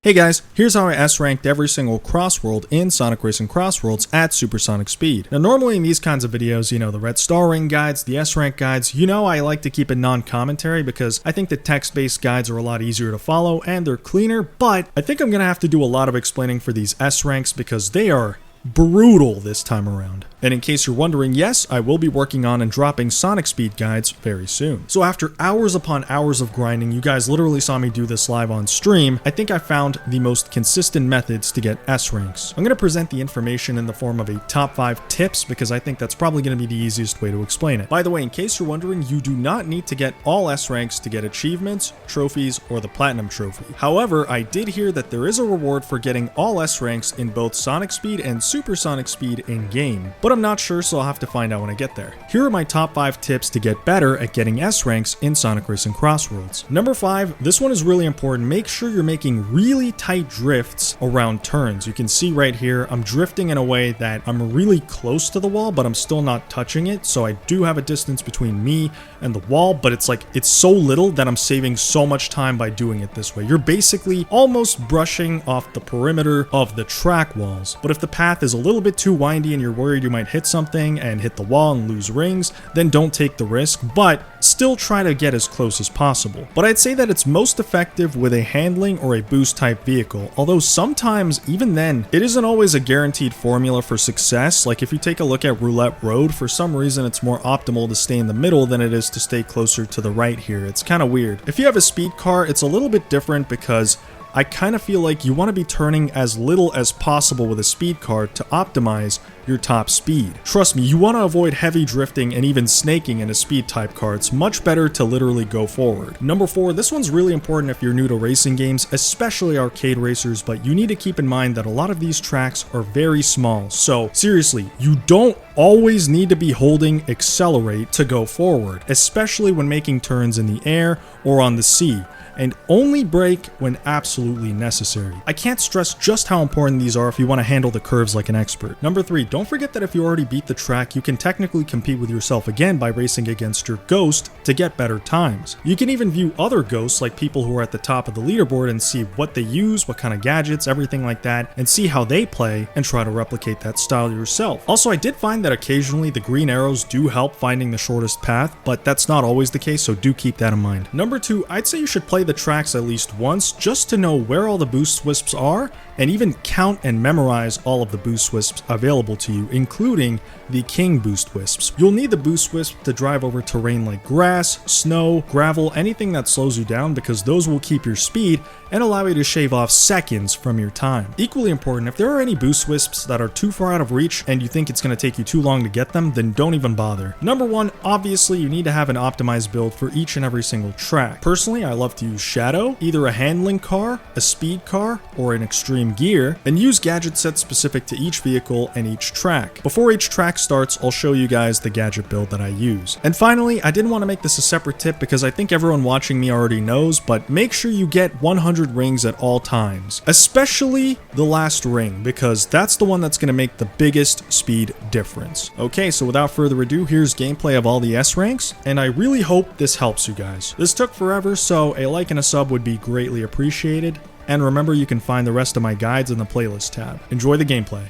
Hey guys, here's how I S-ranked every single CrossWorld in Sonic Racing CrossWorlds at supersonic speed. Now normally in these kinds of videos, the red star ring guides, the S-rank guides, I like to keep it non-commentary because I think the text-based guides are a lot easier to follow and they're cleaner, but I think I'm going to have to do a lot of explaining for these S-ranks because they are brutal this time around. And in case you're wondering, yes, I will be working on and dropping Sonic speed guides very soon. So after hours upon hours of grinding, you guys literally saw me do this live on stream, I think I found the most consistent methods to get S ranks. I'm going to present the information in the form of a top 5 tips because I think that's probably going to be the easiest way to explain it. By the way, in case you're wondering, you do not need to get all S ranks to get achievements, trophies, or the platinum trophy. However, I did hear that there is a reward for getting all S ranks in both Sonic speed and supersonic speed in game, but I'm not sure, so I'll have to find out when I get there. Here are my top 5 tips to get better at getting S ranks in Sonic Racing CrossWorlds. Number 5, this one is really important. Make sure you're making really tight drifts around turns. You can see right here, I'm drifting in a way that I'm really close to the wall, but I'm still not touching it, so I do have a distance between me and the wall, but it's so little that I'm saving so much time by doing it this way. You're basically almost brushing off the perimeter of the track walls, but if the path is a little bit too windy and you're worried you might hit something and hit the wall and lose rings, then don't take the risk, but still try to get as close as possible. But I'd say that it's most effective with a handling or a boost type vehicle, although sometimes even then it isn't always a guaranteed formula for success. Like if you take a look at Roulette Road, for some reason it's more optimal to stay in the middle than it is to stay closer to the right here. It's kind of weird. If you have a speed car, it's a little bit different because I kind of feel like you want to be turning as little as possible with a speed car to optimize your top speed. Trust me, you want to avoid heavy drifting and even snaking in a speed type car. It's much better to literally go forward. Number 4, this one's really important if you're new to racing games, especially arcade racers, but you need to keep in mind that a lot of these tracks are very small. So seriously, you don't always need to be holding accelerate to go forward, especially when making turns in the air or on the sea, and only brake when absolutely necessary. I can't stress just how important these are if you want to handle the curves like an expert. Number 3, don't forget that if you already beat the track, you can technically compete with yourself again by racing against your ghost to get better times. You can even view other ghosts, like people who are at the top of the leaderboard, and see what they use, what kind of gadgets, everything like that, and see how they play and try to replicate that style yourself. Also, I did find that occasionally the green arrows do help finding the shortest path, but that's not always the case, so do keep that in mind. Number 2, I'd say you should play the tracks at least once just to know where all the boost wisps are and even count and memorize all of the boost wisps available to you, including the king boost wisps. You'll need the boost wisp to drive over terrain like grass, snow, gravel, anything that slows you down, because those will keep your speed and allow you to shave off seconds from your time. Equally important, if there are any boost wisps that are too far out of reach and you think it's going to take you too long to get them, then don't even bother. Number 1, obviously you need to have an optimized build for each and every single track. Personally, I love to use Shadow, either a handling car, a speed car, or an extreme gear, and use gadget sets specific to each vehicle and each track. Before each track starts, I'll show you guys the gadget build that I use. And finally, I didn't want to make this a separate tip because I think everyone watching me already knows, but make sure you get 100 rings at all times, especially the last ring, because that's the one that's going to make the biggest speed difference. Okay, so without further ado, here's gameplay of all the S ranks, and I really hope this helps you guys. This took forever, so a like and a sub would be greatly appreciated. And remember, you can find the rest of my guides in the playlist tab. Enjoy the gameplay.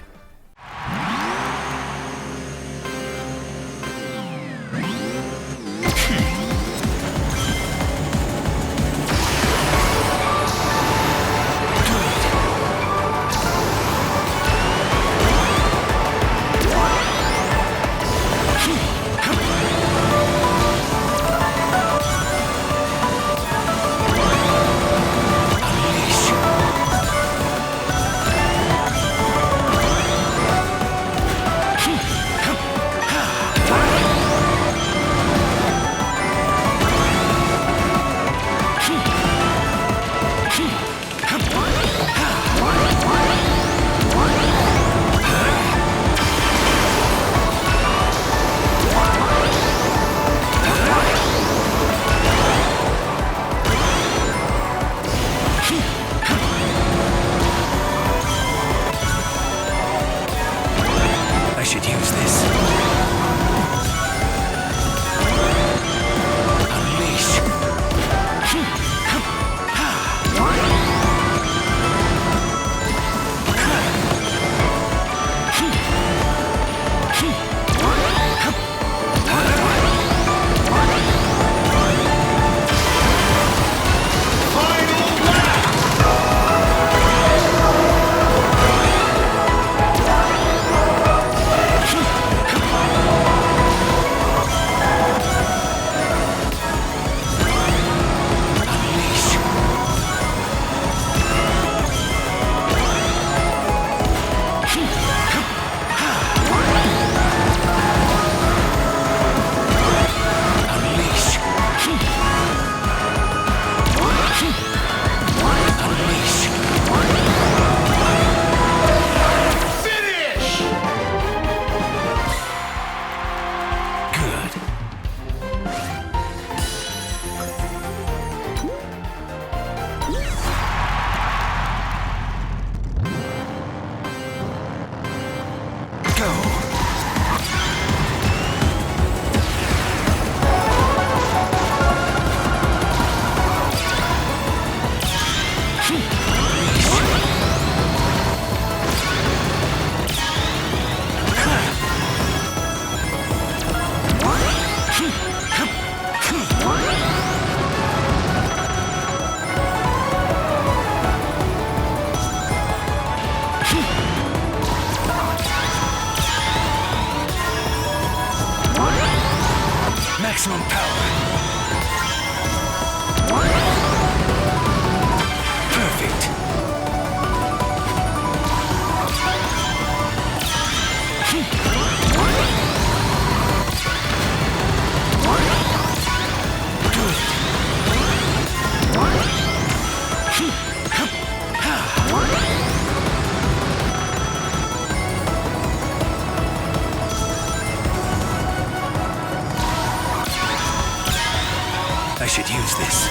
I should use this.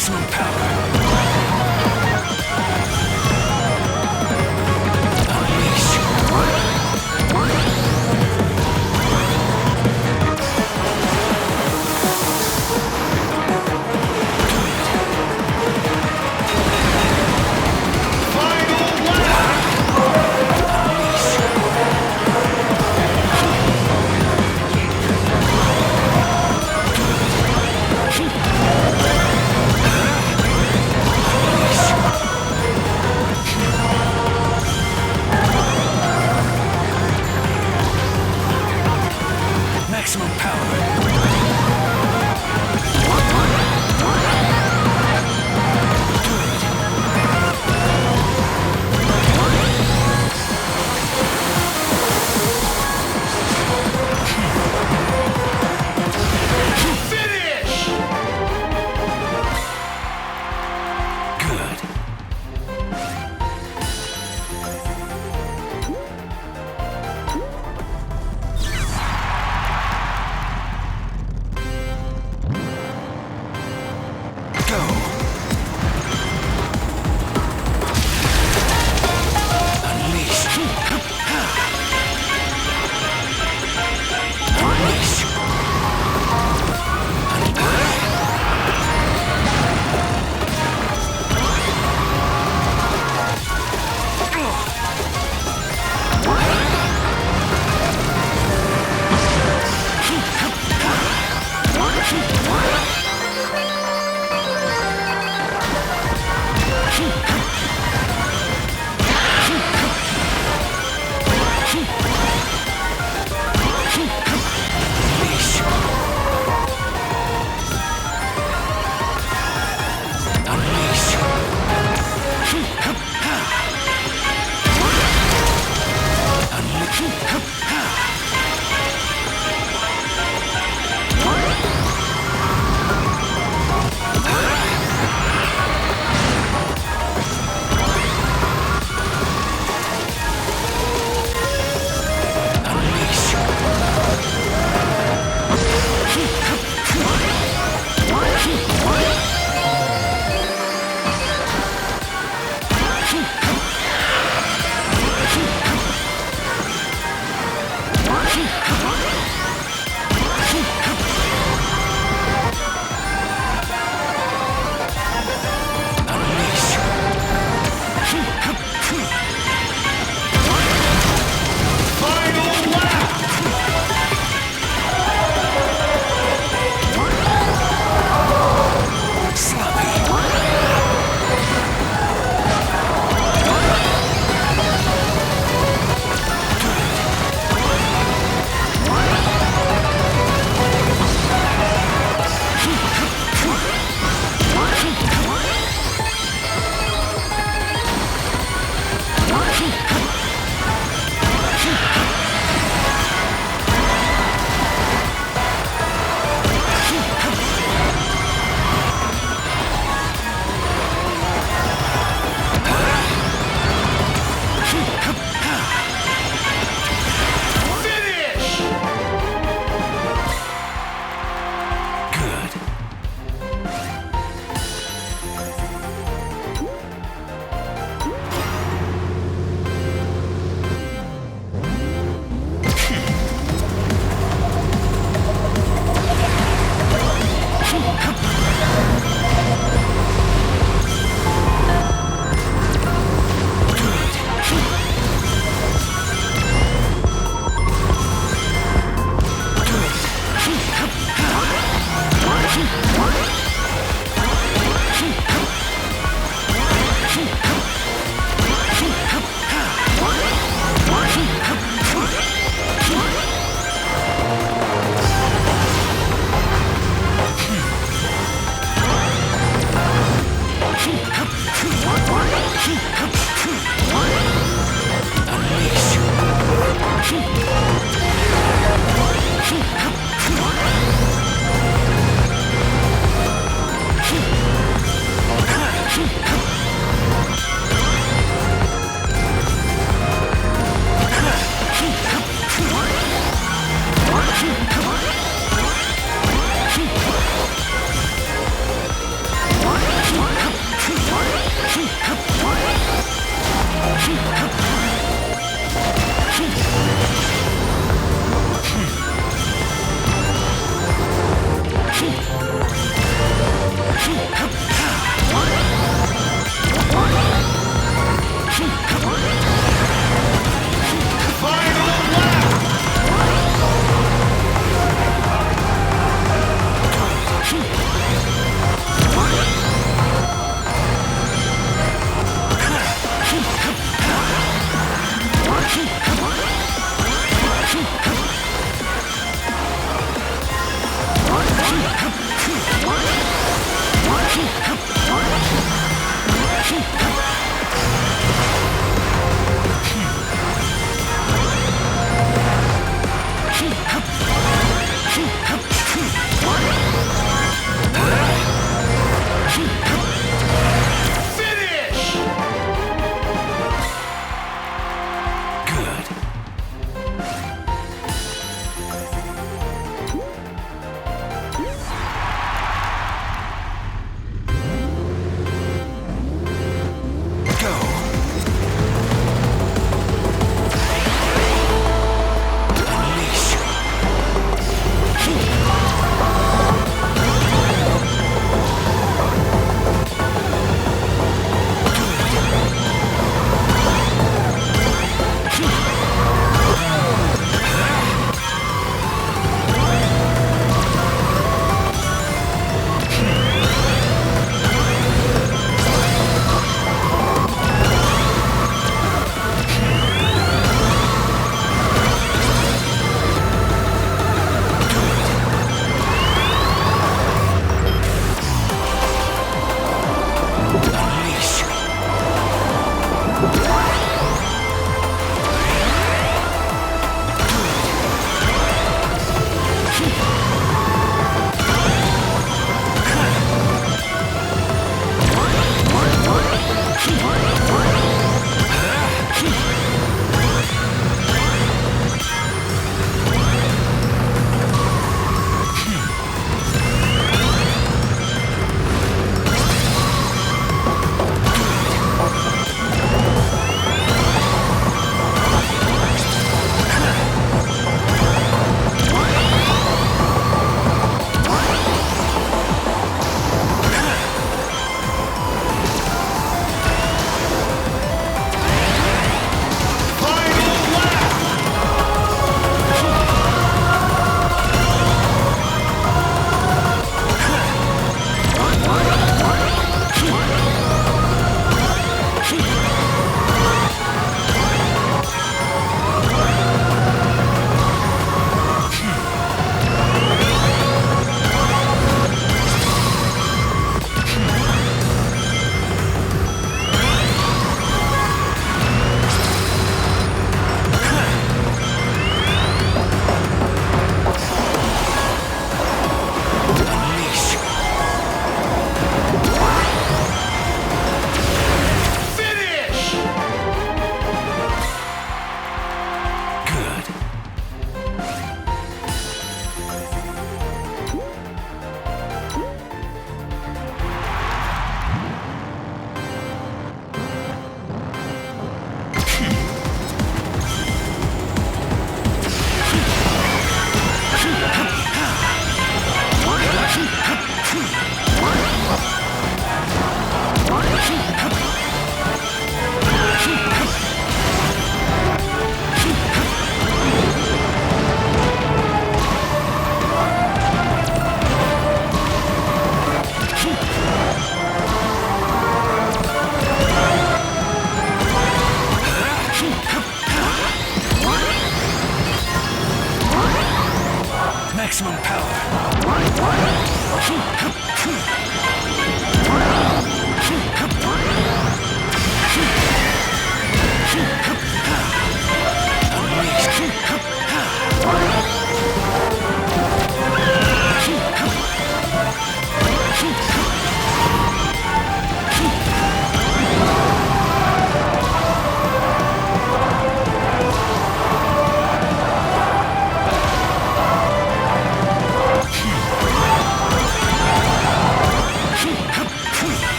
Maximum power. Maximum power.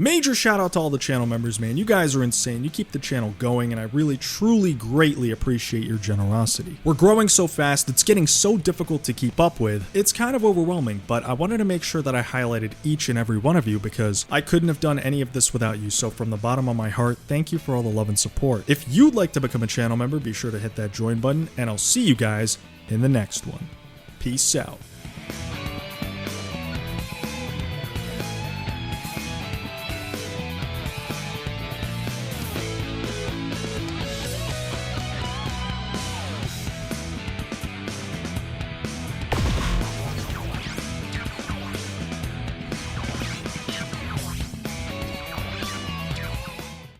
Major shout out to all the channel members, man. You guys are insane. You keep the channel going, and I really, truly, greatly appreciate your generosity. We're growing so fast, it's getting so difficult to keep up with. It's kind of overwhelming, but I wanted to make sure that I highlighted each and every one of you because I couldn't have done any of this without you. So from the bottom of my heart, thank you for all the love and support. If you'd like to become a channel member, be sure to hit that join button, and I'll see you guys in the next one. Peace out.